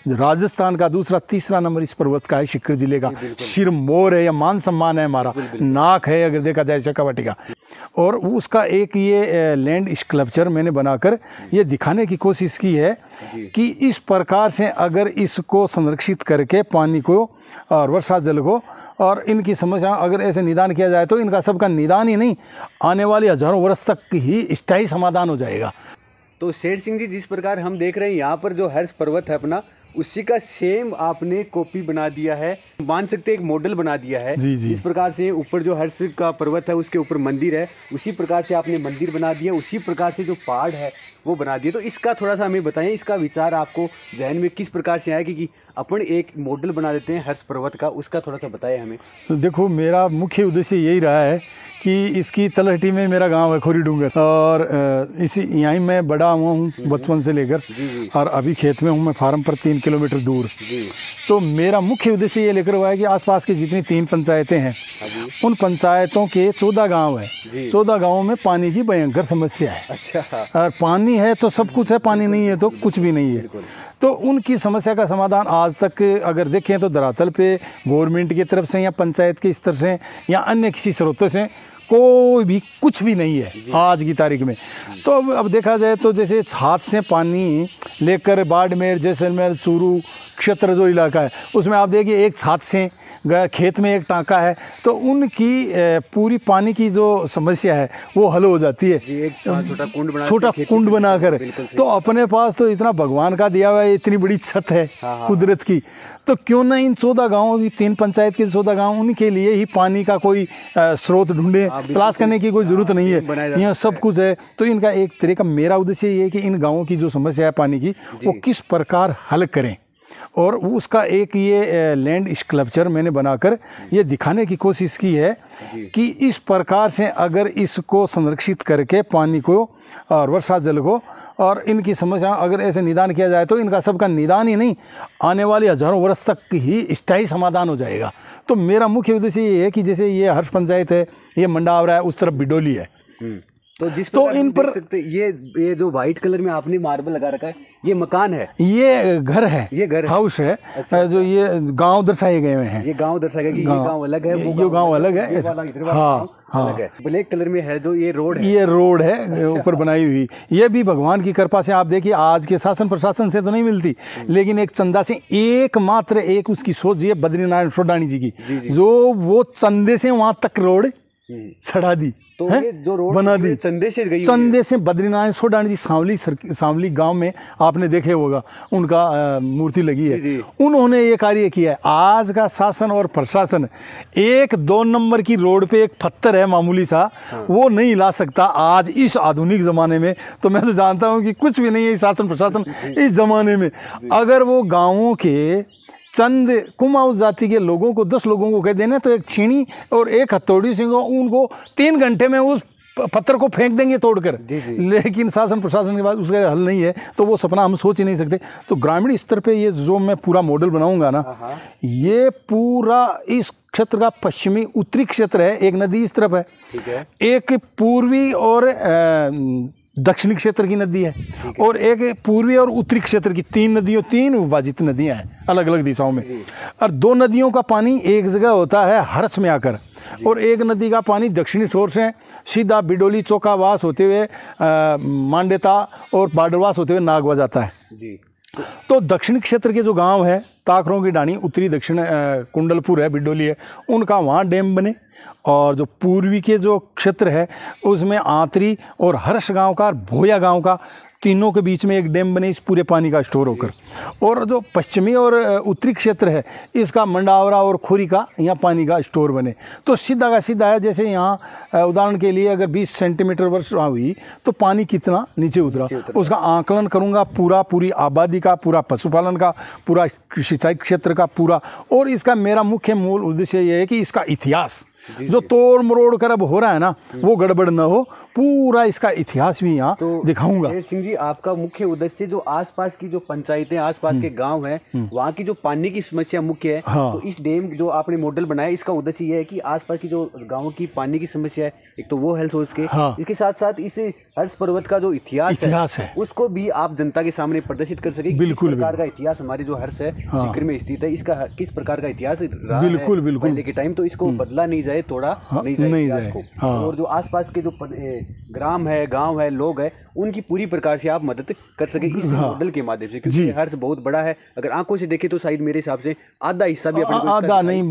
राजस्थान का दूसरा तीसरा नंबर इस पर्वत का है, शिखर जिले का। सिरमौर है या मान सम्मान है हमारा, नाक है अगर देखा जाए शेखावाटी का। और उसका एक ये लैंड स्कल्पचर मैंने बनाकर ये दिखाने की कोशिश की है कि इस प्रकार से अगर इसको संरक्षित करके पानी को और वर्षा जल को और इनकी समस्या अगर ऐसे निदान किया जाए तो इनका सबका निदान ही नहीं, आने वाले हजारों वर्ष तक ही स्थायी समाधान हो जाएगा। तो शेर सिंह जी, जिस प्रकार हम देख रहे हैं यहाँ पर जो हर्ष पर्वत है अपना, उसी का सेम आपने कॉपी बना दिया है, मान सकते एक मॉडल बना दिया है। जी जी। जिस प्रकार से ऊपर जो हर्ष का पर्वत है उसके ऊपर मंदिर है, उसी प्रकार से आपने मंदिर बना दिया, उसी प्रकार से जो पहाड़ है वो बना दिया। तो इसका थोड़ा सा हमें बताएं, इसका विचार आपको जहन में किस प्रकार से आया कि अपन एक मॉडल बना देते हैं हर्ष पर्वत का, उसका थोड़ा सा बताएं हमें। तो देखो, मेरा मुख्य उद्देश्य यही रहा है कि इसकी तलहटी में मेरा गांव है खोरी डूंगर, और इसी यहीं मैं बड़ा हुआ हूँ बचपन से लेकर, और अभी खेत में हूँ मैं फार्म पर 3 किलोमीटर दूर। तो मेरा मुख्य उद्देश्य ये लेकर हुआ है कि आसपास की जितनी 3 पंचायतें हैं उन पंचायतों के 14 गांव है, 14 गांवों में पानी की भयंकर समस्या है। अच्छा। और पानी है तो सब कुछ है, पानी नहीं है तो कुछ भी नहीं है। तो उनकी समस्या का समाधान आज तक अगर देखें तो धरातल पे गवर्नमेंट की तरफ से या पंचायत के स्तर से या अन्य किसी स्रोतों से कोई भी कुछ भी नहीं है आज की तारीख में। तो अब देखा जाए तो जैसे छात से पानी लेकर बाड़मेर, जैसलमेर, चूरू क्षेत्र जो इलाका है उसमें आप देखिए एक छात से खेत में एक टांका है, तो उनकी पूरी पानी की जो समस्या है वो हल हो जाती है। एक छोटा कुंड बनाकर। तो अपने पास तो इतना भगवान का दिया हुआ है, इतनी बड़ी छत है कुदरत की, तो क्यों ना इन 14 गाँवों की 3 पंचायत के 14 गाँव उनके लिए ही पानी का कोई स्रोत ढूंढे, तलाश करने की कोई ज़रूरत नहीं है, यहाँ सब कुछ है। तो इनका एक तरह का मेरा उद्देश्य ये है कि इन गाँवों की जो समस्या है पानी की वो किस प्रकार हल करें, और उसका एक ये लैंड स्कल्पचर मैंने बनाकर ये दिखाने की कोशिश की है कि इस प्रकार से अगर इसको संरक्षित करके पानी को और वर्षा जल को और इनकी समस्या अगर ऐसे निदान किया जाए तो इनका सबका निदान ही नहीं, आने वाले हजारों वर्ष तक ही स्थायी समाधान हो जाएगा। तो मेरा मुख्य उद्देश्य ये है कि जैसे ये हर्ष पंचायत है, ये मंडावरा है, उस तरफ बिडोली है। तो इन पर ये जो व्हाइट कलर में आपने मार्बल लगा रखा है, ये मकान है, ये घर है, ये घर हाउस है। अच्छा। जो ये गांव दर्शाए गए हुए हैं, ये गांव दर्शाए गए कि ये गांव अलग है, ये गांव अलग है। हाँ, ब्लैक कलर में है जो ये रोड है, ये रोड है ऊपर बनाई हुई। ये भी भगवान की कृपा से आप देखिए, आज के शासन प्रशासन से तो नहीं मिलती, लेकिन एक चंदा से एकमात्र एक उसकी सोच ये बद्रीनारायण सोडानी जी की, जो वो चंदे से वहां तक रोड चढ़ा दी। तो ये जो रोड बना दी चंदे से बद्रीनारायण सोडानी जी सांवली गांव में आपने देखे होगा, उनका मूर्ति लगी है। उन्होंने ये कार्य किया है। आज का शासन और प्रशासन 1-2 नंबर की रोड पे एक पत्थर है मामूली सा, वो नहीं ला सकता आज इस आधुनिक ज़माने में। तो मैं तो जानता हूँ कि कुछ भी नहीं है शासन प्रशासन इस ज़माने में। अगर वो गाँवों के चंद कुमाऊं जाति के लोगों को 10 लोगों को कह देने तो एक छीनी और एक हथौड़ी से उनको 3 घंटे में उस पत्थर को फेंक देंगे तोड़कर। लेकिन शासन प्रशासन के पास उसका हल नहीं है, तो वो सपना हम सोच ही नहीं सकते। तो ग्रामीण स्तर पे ये जो मैं पूरा मॉडल बनाऊंगा ना, ये पूरा इस क्षेत्र का पश्चिमी उत्तरी क्षेत्र है, एक नदी इस तरफ है, एक पूर्वी और दक्षिणी क्षेत्र की नदी है, और एक पूर्वी और उत्तरी क्षेत्र की 3 विभाजित नदियां हैं अलग अलग दिशाओं में। और 2 नदियों का पानी एक जगह होता है हर्ष में आकर, और एक नदी का पानी दक्षिणी छोर से सीधा बिडोली चौकावास होते हुए मांडेता और बाडरवास होते हुए नागवा जाता है। तो दक्षिण क्षेत्र के जो गांव है, ताकरों की डाणी, उत्तरी दक्षिण कुंडलपुर है, बिडोली है, उनका वहाँ डैम बने। और जो पूर्वी के जो क्षेत्र है उसमें आंतरी और हर्ष गांव का और भोया गांव का, तीनों के बीच में एक डैम बने इस पूरे पानी का स्टोर होकर। और जो पश्चिमी और उत्तरी क्षेत्र है इसका मंडावरा और खोरी का यहाँ पानी का स्टोर बने। तो सीधा का सीधा है, जैसे यहाँ उदाहरण के लिए अगर 20 सेंटीमीटर वर्षा हुई तो पानी कितना नीचे उतरा, उसका आकलन करूँगा, पूरी आबादी का, पूरा पशुपालन का, पूरा सिंचाई क्षेत्र का पूरा। और इसका मेरा मुख्य मूल उद्देश्य ये है कि इसका इतिहास, जो तोड़ मरोड़ कर अब हो रहा है ना, वो गड़बड़ न हो, पूरा इसका इतिहास भी यहाँ दिखाऊंगा। शेर सिंह जी, आपका मुख्य उद्देश्य जो आसपास की जो पंचायतें, आसपास के गांव हैं, वहाँ की जो पानी की समस्या मुख्य है, तो इस डैम जो आपने मॉडल बनाया, इसका उद्देश्य ये है कि आसपास की जो गाँव की पानी की समस्या है, एक तो वो हल हो सके, इसके साथ साथ इस हर्ष पर्वत का जो इतिहास है उसको भी आप जनता के सामने प्रदर्शित कर सके। बिल्कुल, किस प्रकार का इतिहास हमारे जो हर्ष है सीकर में स्थित है, इसका किस प्रकार का इतिहास रहा है पहले के टाइम, तो इसको बदला नहीं जाए, तोड़ा नहीं जाए को। और जो आसपास के जो ग्राम है, गांव है, लोग है, उनकी पूरी प्रकार से आप मदद कर सके इस मॉडल के माध्यम से, क्योंकि हर्ष बहुत बड़ा है। अगर आंखों से देखे तो शायद मेरे हिसाब से आधा हिस्सा भी अपने आधा नहीं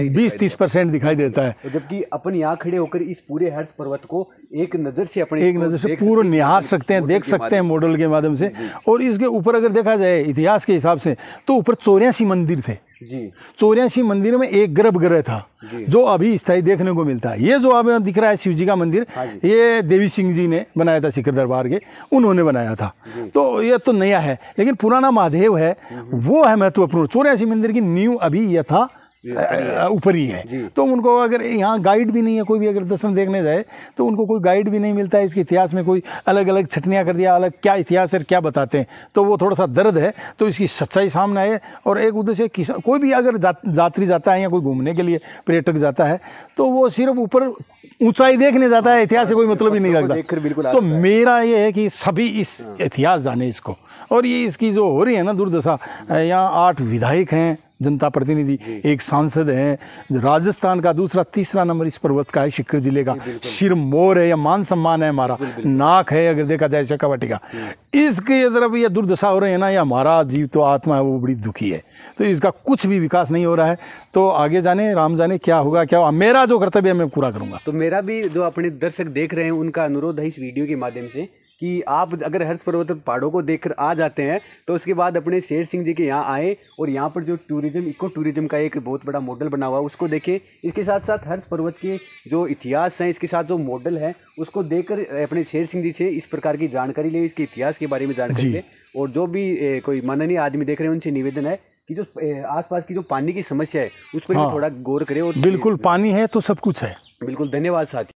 20-30% दिखाई देता है, जबकि अपन यहाँ खड़े होकर इस पूरे हर्ष पर्वत को एक नजर से पूरा निहार सकते हैं, देख सकते हैं मॉडल के माध्यम से। और इसके ऊपर अगर देखा जाए इतिहास के हिसाब से तो ऊपर 84 मंदिर थे जी। 84 मंदिर में एक गर्भगृह था जो अभी स्थायी देखने को मिलता है। ये जो अब दिख रहा है शिव जी का मंदिर, ये देवी सिंह जी ने बनाया था, शिखर दरबार के, उन्होंने बनाया था। तो ये तो नया है, लेकिन पुराना महादेव है वो है महत्वपूर्ण। 84 मंदिर की नींव अभी यथा ऊपर ही है। तो उनको अगर यहाँ गाइड भी नहीं है, कोई भी अगर दर्शन देखने जाए तो उनको कोई गाइड भी नहीं मिलता है। इसके इतिहास में कोई अलग अलग छटनियाँ कर दिया, अलग क्या इतिहास है क्या बताते हैं, तो वो थोड़ा सा दर्द है। तो इसकी सच्चाई सामने आए। और एक उद्देश्य कोई भी अगर यात्री जाता है या कोई घूमने के लिए पर्यटक जाता है तो वो सिर्फ ऊपर ऊंचाई देखने जाता है, इतिहास से कोई मतलब ही नहीं रखता। तो मेरा ये है कि सभी इस इतिहास जाने इसको। और ये इसकी जो हो रही है ना दुर्दशा, यहाँ 8 विधायक हैं, जनता प्रतिनिधि, एक सांसद है, राजस्थान का दूसरा तीसरा नंबर इस पर्वत का है, शिखर जिले का। सिर मोर है या मान सम्मान है हमारा, नाक है अगर देखा जाए शेखावाटी का। इसके तरफ ये दुर्दशा हो रही है ना, ये हमारा जीव तो आत्मा है वो बड़ी दुखी है। तो इसका कुछ भी विकास नहीं हो रहा है। तो आगे जाने राम जाने क्या होगा क्या होगा, मेरा जो कर्तव्य है मैं पूरा करूंगा। तो मेरा भी जो अपने दर्शक देख रहे हैं उनका अनुरोध है इस वीडियो के माध्यम से कि आप अगर हर्ष पर्वत पहाड़ों को देखकर आ जाते हैं तो उसके बाद अपने शेर सिंह जी के यहाँ आए और यहाँ पर जो टूरिज्म, इको टूरिज्म का एक बहुत बड़ा मॉडल बना हुआ है उसको देखें। इसके साथ साथ हर्ष पर्वत के जो इतिहास हैं, इसके साथ जो मॉडल है उसको देखकर अपने शेर सिंह जी से इस प्रकार की जानकारी ले, इसके इतिहास के बारे में जानकारी ले। और जो भी कोई माननीय आदमी देख रहे हैं उनसे निवेदन है कि जो आसपास की जो पानी की समस्या है उस पर भी थोड़ा गौर करें। और बिल्कुल, पानी है तो सब कुछ है। बिल्कुल, धन्यवाद साथी।